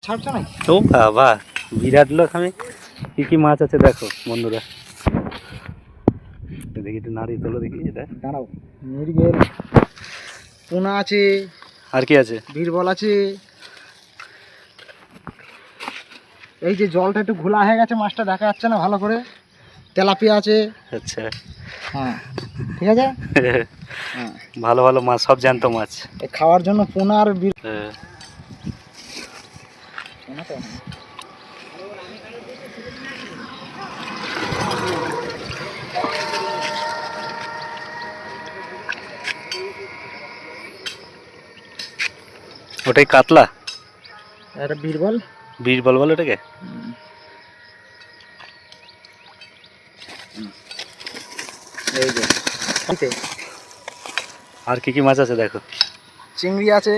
ছাড়ছে না তো বাবা বিরাট লোক। আমি কি কি মাছ আছে দেখো বন্ধুরা, দেখি একটু নাড়িয়ে তোলো দেখি। এটা দাঁড়াও, মৃগেল পোনা আছে, আর কি আছে? বীরবল আছে। এই যে জলটা একটু ঘোলা হয়ে গেছে, মাছটা দেখা যাচ্ছে না ভালো করে। তেলাপিয়া আছে। আচ্ছা হ্যাঁ ঠিক আছে। হ্যাঁ ভালো ভালো মাছ, সব জ্যান্ত মাছ। এই খাওয়ার জন্য পোনা আর হ্যাঁ। পোনা তো ওটাই কাতলা, এটা বীরবল। বীরবল বলে ওটাকে। এই যে আর কি কি মাছ আছে দেখো। চিংড়ি আছে,